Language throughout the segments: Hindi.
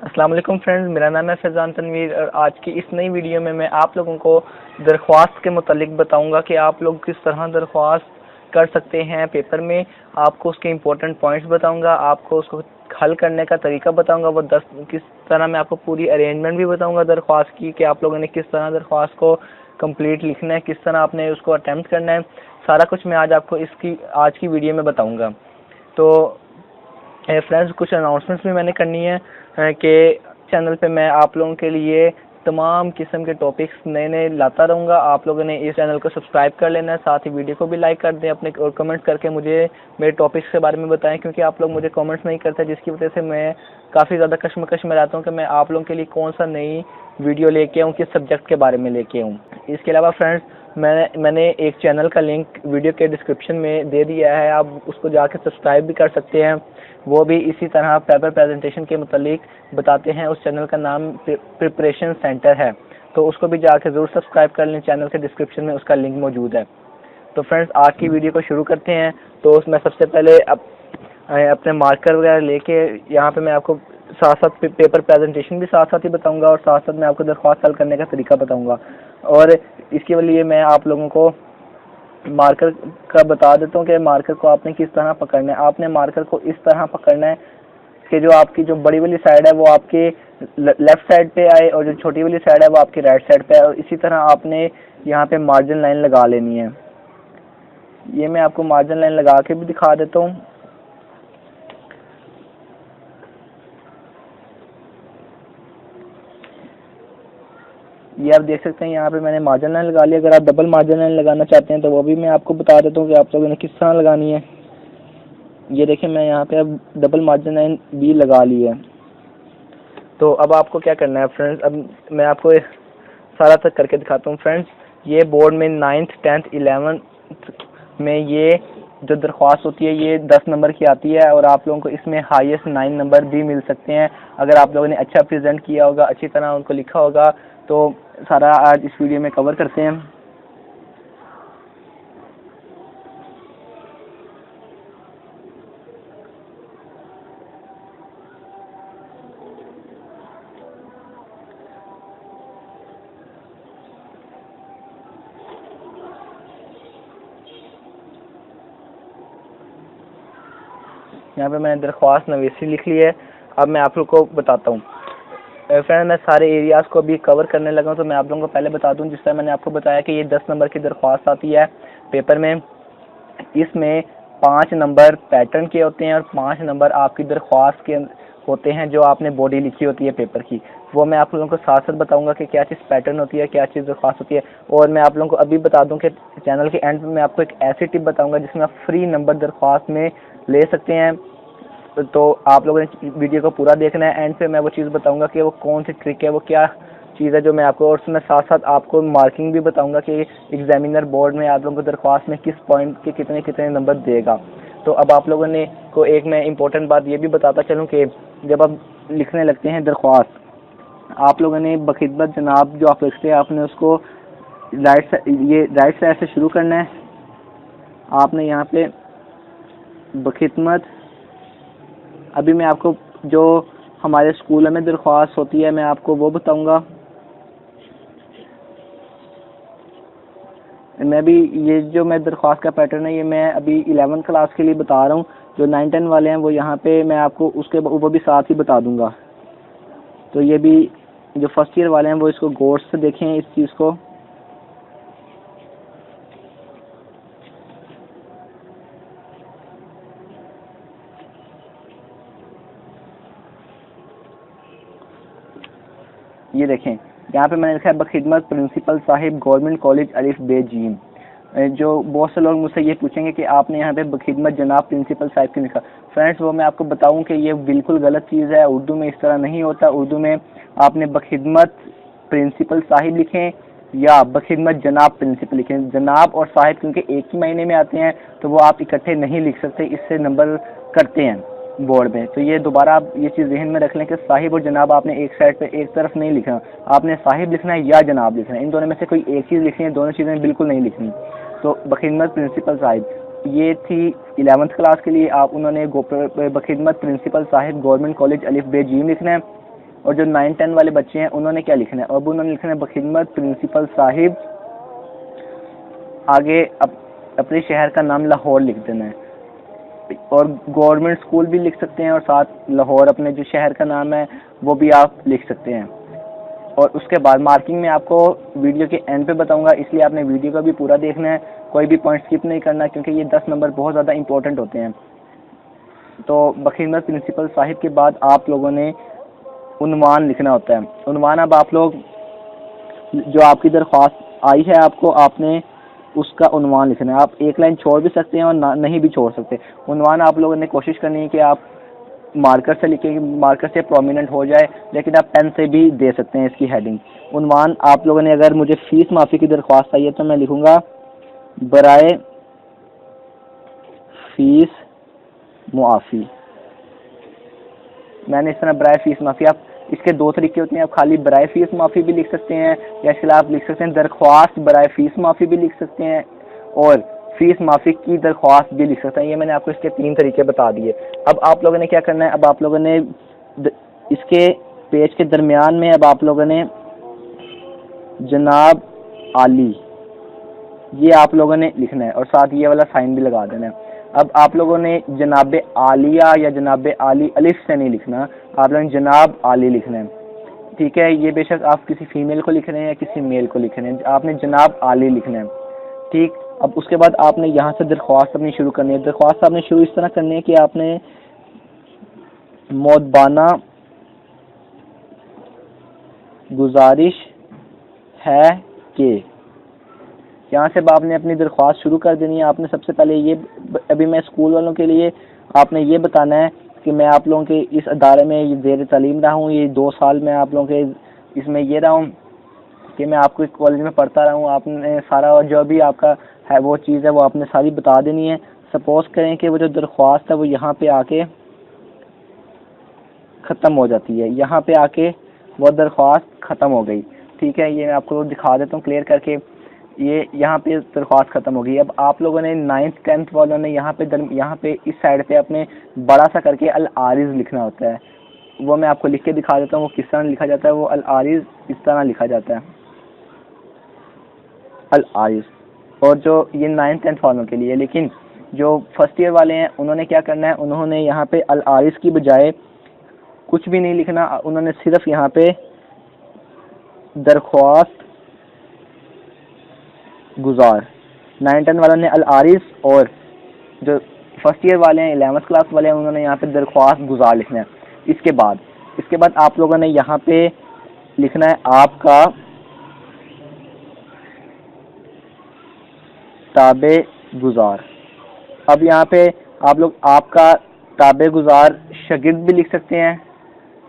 अस्सलाम वालेकुम फ्रेंड्स, मेरा नाम है फैज़ान तनवीर और आज की इस नई वीडियो में मैं आप लोगों को दरख्वास्त के मुतालिक बताऊंगा कि आप लोग किस तरह दरख्वास्त कर सकते हैं पेपर में। आपको उसके इम्पोर्टेंट पॉइंट्स बताऊंगा, आपको उसको हल करने का तरीका बताऊंगा, वो किस तरह मैं आपको पूरी अरेंजमेंट भी बताऊंगा दरख्वास्त की कि आप लोगों ने किस तरह दरख्वास्त को कंप्लीट लिखना है, किस तरह आपने उसको अटैम्प्ट करना है। सारा कुछ मैं आज आपको आज की वीडियो में बताऊँगा। तो फ्रेंड्स, कुछ अनाउंसमेंट्स भी मैंने करनी है कि चैनल पे मैं आप लोगों के लिए तमाम किस्म के टॉपिक्स नए नए लाता रहूँगा। आप लोगों ने इस चैनल को सब्सक्राइब कर लेना है, साथ ही वीडियो को भी लाइक कर दें अपने और कमेंट करके मुझे मेरे टॉपिक्स के बारे में बताएं, क्योंकि आप लोग मुझे कमेंट्स नहीं करते, जिसकी वजह से मैं काफ़ी ज़्यादा कश्मकश में रहता हूँ कि मैं आप लोगों के लिए कौन सा नई वीडियो लेके आऊँ, किस सब्जेक्ट के बारे में लेके आऊँ। इसके अलावा फ्रेंड्स, मैंने एक चैनल का लिंक वीडियो के डिस्क्रिप्शन में दे दिया है, आप उसको जाकर सब्सक्राइब भी कर सकते हैं। वो भी इसी तरह पेपर प्रेजेंटेशन के मुतालिक बताते हैं। उस चैनल का नाम प्रिपरेशन सेंटर है, तो उसको भी जाकर ज़रूर सब्सक्राइब कर लें। चैनल के डिस्क्रिप्शन में उसका लिंक मौजूद है। तो फ्रेंड्स, आज की वीडियो को शुरू करते हैं। तो उसमें सबसे पहले अपने मार्कर वगैरह लेके यहाँ पे मैं आपको साथ साथ पेपर प्रेजेंटेशन भी साथ साथ ही बताऊंगा और साथ साथ मैं आपको दरख्वास्त हल करने का तरीका बताऊंगा। और इसके लिए मैं आप लोगों को मार्कर का बता देता हूँ कि मार्कर को आपने किस तरह पकड़ना है। आपने मार्कर को इस तरह पकड़ना है कि जो आपकी जो बड़ी वाली साइड है वो आपके लेफ्ट साइड पे आए और जो छोटी वाली साइड है वो आपकी राइट साइड पे आए, और इसी तरह आपने यहाँ पे मार्जिन लाइन लगा लेनी है। ये मैं आपको मार्जिन लाइन लगा के भी दिखा देता हूँ। ये आप देख सकते हैं, यहाँ पे मैंने मार्जिन लाइन लगा लिया। अगर आप डबल मार्जिन लाइन लगाना चाहते हैं तो वो भी मैं आपको बता देता हूँ कि आप लोगों ने किस तरह लगानी है। ये देखें, मैं यहाँ पे अब डबल मार्जिन लाइन भी लगा ली है। तो अब आपको क्या करना है फ्रेंड्स, अब मैं आपको सारा तक करके दिखाता हूँ। फ्रेंड्स, ये बोर्ड में 9th 10th 11th में ये जो दरख्वास्त होती है ये 10 नंबर की आती है, और आप लोगों को इसमें हाईएस्ट 9 नंबर भी मिल सकते हैं अगर आप लोगों ने अच्छा प्रेजेंट किया होगा, अच्छी तरह उनको लिखा होगा। तो सारा आज इस वीडियो में कवर करते हैं। यहाँ पे मैंने दरख्वास्त नवेसी लिख ली है। अब मैं आप लोग को बताता हूँ। फ्रेंड, मैं सारे एरियाज़ को अभी कवर करने लगा हूँ, तो मैं आप लोगों को पहले बता दूँ। जिस तरह मैंने आपको बताया कि ये 10 नंबर की दरख्वास्त आती है पेपर में। इसमें 5 नंबर पैटर्न के होते हैं और 5 नंबर आपकी दरख्वास्त के होते हैं, जो आपने बॉडी लिखी होती है पेपर की। वो मैं आप लोगों को साथ साथ बताऊंगा कि क्या चीज़ पैटर्न होती है, क्या चीज़ दरख्वास्त होती है। और मैं आप लोगों को अभी बता दूं कि चैनल के एंड में मैं आपको एक ऐसी टिप बताऊंगा जिसमें आप फ्री नंबर दरख्वास्त में ले सकते हैं। तो आप लोगों ने वीडियो को पूरा देखना है। एंड पे मैं वो चीज़ बताऊंगा कि वो कौन सी ट्रिक है, वो क्या चीज़ है जो मैं आपको, और उसमें साथ साथ आपको मार्किंग भी बताऊंगा कि एग्जामिनर बोर्ड में आप लोगों को दरख्वास्त में किस पॉइंट के कितने कितने नंबर देगा। तो अब आप लोगों ने को एक मैं इम्पोर्टेंट बात ये भी बताता चलूँ कि जब आप लिखने लगते हैं दरख्वास्त, आप लोगों ने बखिदमत जनाब जो आप लिखते हैं, आपने उसको राइट साइड से शुरू करना है। आपने यहाँ पे बखिदमत, अभी मैं आपको जो हमारे स्कूलों में दरख्वास्त होती है मैं आपको वो बताऊंगा। मैं भी ये जो मैं दरख्वास्त का पैटर्न है ये मैं अभी 11th क्लास के लिए बता रहा हूँ। जो 9 10 वाले हैं वो यहाँ पे मैं आपको उसके वो भी साथ ही बता दूंगा। तो ये भी जो फर्स्ट ईयर वाले हैं वो इसको गौर से देखें इस चीज़ को। ये देखें, यहाँ पे मैंने लिखा है बखिदमत प्रिंसिपल साहिब गवर्नमेंट कॉलेज अलिफ बे जीम। जो बहुत से लोग मुझसे ये पूछेंगे कि आपने यहाँ पे बखिदमत जनाब प्रिंसिपल साहिब क्यों लिखा। फ्रेंड्स, वो मैं आपको बताऊं कि ये बिल्कुल गलत चीज़ है। उर्दू में इस तरह नहीं होता। उर्दू में आपने बखिदमत प्रिंसिपल साहिब लिखें या बखिदमत जनाब प्रिंसिपल लिखें। जनाब और साहिब क्योंकि एक ही महीने में आते हैं तो वो आप इकट्ठे नहीं लिख सकते, इससे नंबर कटते हैं बोर्ड में। तो ये दोबारा आप ये चीज़ जहन में रख लें कि साहिब और जनाब आपने एक साइड पे एक तरफ नहीं लिखना। आपने साहिब लिखना है या जनाब लिखना है, इन दोनों में से कोई एक चीज़ लिखनी है, दोनों चीज़ें बिल्कुल नहीं लिखनी। तो बखिदमत प्रिंसिपल साहिब ये थी 11th क्लास के लिए। आप उन्होंने बखिदमत प्रिंसिपल साहिब गवर्नमेंट कॉलेज अलिफ बे जीम लिखना है। और जो 9-10 वाले बच्चे हैं उन्होंने क्या लिखना है, अब उन्होंने लिखना है बखिदमत प्रिंसिपल साहिब, आगे अपने शहर का नाम लाहौर लिख देना है, और गवर्नमेंट स्कूल भी लिख सकते हैं और साथ लाहौर अपने जो शहर का नाम है वो भी आप लिख सकते हैं। और उसके बाद मार्किंग में आपको वीडियो के एंड पे बताऊंगा, इसलिए आपने वीडियो को भी पूरा देखना है, कोई भी पॉइंट स्किप नहीं करना, क्योंकि ये 10 नंबर बहुत ज़्यादा इंपॉर्टेंट होते हैं। तो बखिदमत प्रिंसिपल साहिब के बाद आप लोगों ने उन्वान लिखना होता है। उन्वान अब आप लोग जो आपकी दरख्वास्त आई है आपको, आपने उसका उन्वान लिखना है। आप एक लाइन छोड़ भी सकते हैं और नहीं भी छोड़ सकते। उन्वान आप लोगों ने कोशिश करनी है कि आप मार्कर से लिखें, मार्कर से प्रोमिनेंट हो जाए, लेकिन आप पेन से भी दे सकते हैं इसकी हेडिंग। उन्वान आप लोगों ने, अगर मुझे फीस माफ़ी की दरख्वास्त आई है तो मैं लिखूंगा बराए फीस मुआफ़ी। मैंने इस तरह बराए फीस माफ़ी, आप इसके दो तरीके होते हैं, आप खाली बराए फीस माफ़ी भी लिख सकते हैं, या इसके लिए आप लिख सकते हैं दरख्वास्त बराए फीस माफ़ी भी लिख सकते हैं, और फीस माफ़ी की दरख्वास्त भी लिख सकते हैं। ये मैंने आपको इसके 3 तरीके बता दिए। अब आप लोगों ने क्या करना है, अब आप लोगों ने इसके पेज के दरमियान में अब आप लोगों ने जनाब आली ये आप लोगों ने लिखना है और साथ ये वाला साइन भी लगा देना है। अब आप लोगों ने जनाब आलिया या जनाब आली अलिफ से नहीं लिखना, आप लोगों ने जनाब आली लिखना है, ठीक है। ये बेशक आप किसी फीमेल को लिख रहे हैं या किसी मेल को लिख रहे हैं, आपने जनाब आली लिखना है, ठीक। अब उसके बाद आपने यहाँ से दरख्वास्त अपनी शुरू करनी है। दरख्वास्त आपने शुरू इस तरह करनी है कि आपने मोदबाना गुजारिश है कि, यहाँ से आपने अपनी दरख्वास्त शुरू कर देनी है। आपने सबसे पहले ये, अभी मैं स्कूल वालों के लिए आपने ये बताना है कि मैं आप लोगों के इस अदारे में ज़ेर तालीम रहा हूँ, ये 2 साल में आप लोगों के इसमें ये रहा हूँ कि मैं आपको एक कॉलेज में पढ़ता रहा हूँ। आपने सारा और जो भी आपका है वो चीज़ है वो आपने सारी बता देनी है। सपोज करें कि वो जो दरख्वास्त है वो यहाँ पे आके ख़त्म हो जाती है, यहाँ पे आके वो दरख्वास्त ख़त्म हो गई, ठीक है। ये मैं आपको दिखा देता हूँ क्लियर करके, ये यहाँ पे दरख्वास्त ख़त्म हो गई। अब आप लोगों ने 9th-10th वालों ने यहाँ पे इस साइड पे अपने बड़ा सा करके अल आरिज लिखना होता है। वो मैं आपको लिख के दिखा देता हूँ वो किस तरह लिखा जाता है। वो अल आरिज इस तरह लिखा जाता है, अल आरिज। और जो ये 9th-10th वालों के लिए, लेकिन जो फर्स्ट ईयर वाले हैं उन्होंने क्या करना है, उन्होंने यहाँ पे अल आरिज की बजाय कुछ भी नहीं लिखना, उन्होंने सिर्फ यहाँ पे दरख्वास्त गुजार। 9-10 वालों ने अल आरिज, और जो फर्स्ट ईयर वाले हैं 11th क्लास वाले हैं उन्होंने यहाँ पे दरख्वास्त गुजार लिखना है। इसके बाद आप लोगों ने यहाँ पे लिखना है आपका ताबे गुजार। अब यहाँ पे आप लोग आपका ताबे गुजार शागिर्द भी लिख सकते हैं,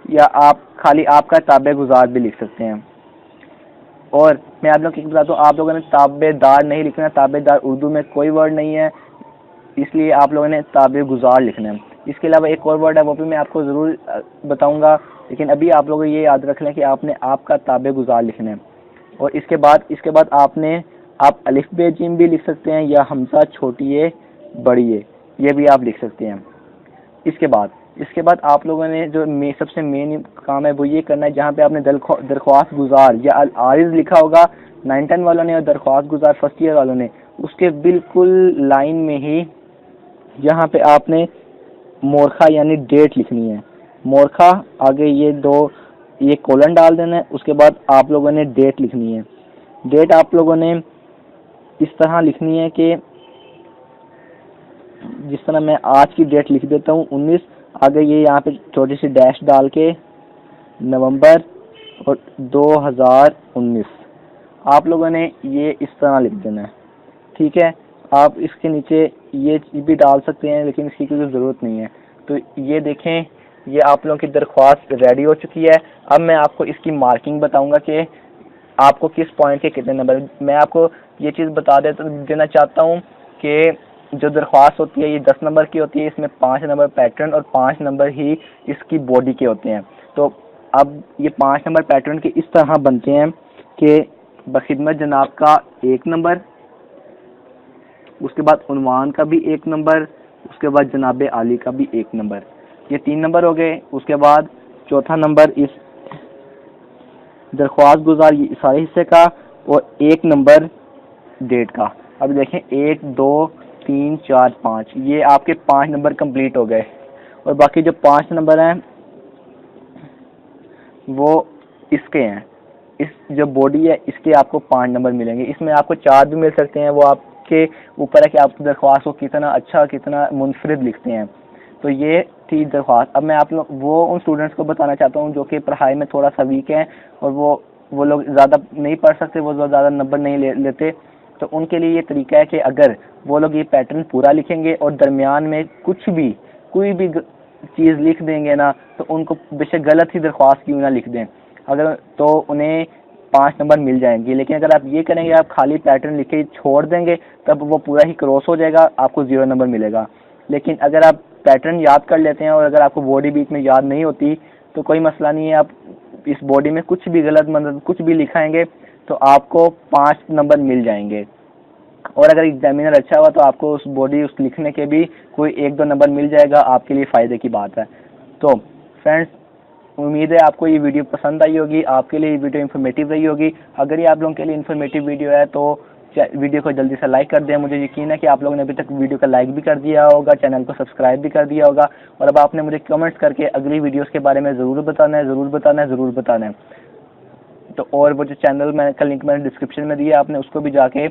या आप खाली आपका ताबे गुजार भी लिख सकते हैं। और मैं आप लोग को बता दूं, आप लोगों ने ताबेदार नहीं लिखना। ताबेदार उर्दू में कोई वर्ड नहीं है, इसलिए आप लोगों ने ताबे गुजार लिखना है। इसके अलावा एक और वर्ड है वो भी मैं आपको ज़रूर बताऊंगा, लेकिन अभी आप लोग ये याद रख लें कि आपने आपका ताबे गुजार लिखना है। और इसके बाद आप अलिफ बे जिम भी लिख सकते हैं, या हमजा छोटी ए बड़ी ए ये भी आप लिख सकते हैं। इसके बाद आप लोगों ने जो सबसे मेन काम है वो ये करना है, जहाँ पे आपने दरख्वास्त गुजार या अल आरिज लिखा होगा 9-10 वालों ने और दरख्वास्त गुजार फर्स्ट ईयर वालों ने, उसके बिल्कुल लाइन में ही यहाँ पे आपने मोरखा यानी डेट लिखनी है। मोरखा आगे ये कोलन डाल देना है। उसके बाद आप लोगों ने डेट लिखनी है। डेट आप लोगों ने इस तरह लिखनी है कि जिस तरह मैं आज की डेट लिख देता हूँ 19, आगे ये यहाँ पे छोटी सी डैश डाल के नवंबर और 2019 आप लोगों ने ये इस तरह लिख देना है, ठीक है। आप इसके नीचे ये भी डाल सकते हैं, लेकिन इसकी कोई ज़रूरत नहीं है। तो ये देखें, ये आप लोगों की दरख्वास्त रेडी हो चुकी है। अब मैं आपको इसकी मार्किंग बताऊंगा कि आपको किस पॉइंट के कितने नंबर। मैं आपको ये चीज़ बता देना चाहता हूँ कि जो दरख्वास्त होती है ये 10 नंबर की होती है, इसमें 5 नंबर पैटर्न और 5 नंबर ही इसकी बॉडी के होते हैं। तो अब ये 5 नंबर पैटर्न के इस तरह बनते हैं कि बखिदमत जनाब का 1 नंबर, उसके बाद उन्वान का भी 1 नंबर, उसके बाद जनाब आली का भी 1 नंबर, ये 3 नंबर हो गए। उसके बाद चौथा नंबर इस दरख्वास्त गुजार ये सारे हिस्से का, और 1 नंबर डेट का। अब देखें 1 2 3 4 5, ये आपके 5 नंबर कंप्लीट हो गए, और बाकी जो 5 नंबर हैं वो इसके हैं। इस जो बॉडी है इसके आपको 5 नंबर मिलेंगे। इसमें आपको 4 भी मिल सकते हैं, वो आपके ऊपर है कि आप दरख्वास्त को कितना अच्छा कितना मुनफरिद लिखते हैं। तो ये थी दरख्वास्त। अब मैं आप लोग वो उन स्टूडेंट्स को बताना चाहता हूँ जो कि पढ़ाई में थोड़ा सा वीक हैं और वो लोग ज़्यादा नहीं पढ़ सकते, वो ज़्यादा नंबर नहीं लेते। तो उनके लिए ये तरीका है कि अगर वो लोग ये पैटर्न पूरा लिखेंगे और दरमियान में कोई भी चीज़ लिख देंगे ना, तो उनको बेशक गलत ही दरख्वास्त क्यों ना लिख दें, अगर तो उन्हें 5 नंबर मिल जाएंगे। लेकिन अगर आप ये करेंगे, आप खाली पैटर्न लिख के छोड़ देंगे, तब वो पूरा ही क्रॉस हो जाएगा, आपको 0 नंबर मिलेगा। लेकिन अगर आप पैटर्न याद कर लेते हैं और अगर आपको बॉडी बीच में याद नहीं होती तो कोई मसला नहीं है, आप इस बॉडी में कुछ भी गलत मतलब कुछ भी लिखाएंगे तो आपको 5 नंबर मिल जाएंगे। और अगर एग्जामिनर अच्छा हुआ तो आपको उस बॉडी उस लिखने के भी कोई 1-2 नंबर मिल जाएगा, आपके लिए फ़ायदे की बात है। तो फ्रेंड्स, उम्मीद है आपको ये वीडियो पसंद आई होगी, आपके लिए ये वीडियो इन्फॉर्मेटिव रही होगी। अगर ये आप लोगों के लिए इन्फॉर्मेटिव वीडियो है तो वीडियो को जल्दी से लाइक कर दें। मुझे यकीन है कि आप लोगों ने अभी तक वीडियो को लाइक भी कर दिया होगा, चैनल को सब्सक्राइब भी कर दिया होगा, और अब आपने मुझे कमेंट्स करके अगली वीडियोस के बारे में ज़रूर बताना है। तो और वो जो चैनल का लिंक मैंने डिस्क्रिप्शन में दिया, आपने उसको भी जाके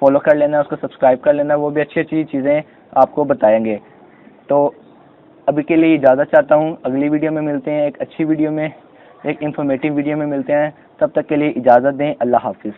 फॉलो कर लेना है, उसको सब्सक्राइब कर लेना है, वो भी अच्छी अच्छी चीज़ें आपको बताएंगे। तो अभी के लिए इजाज़त चाहता हूँ, अगली वीडियो में मिलते हैं, एक अच्छी वीडियो में, एक इन्फॉर्मेटिव वीडियो में मिलते हैं। तब तक के लिए इजाज़त दें, अल्लाह हाफिज़।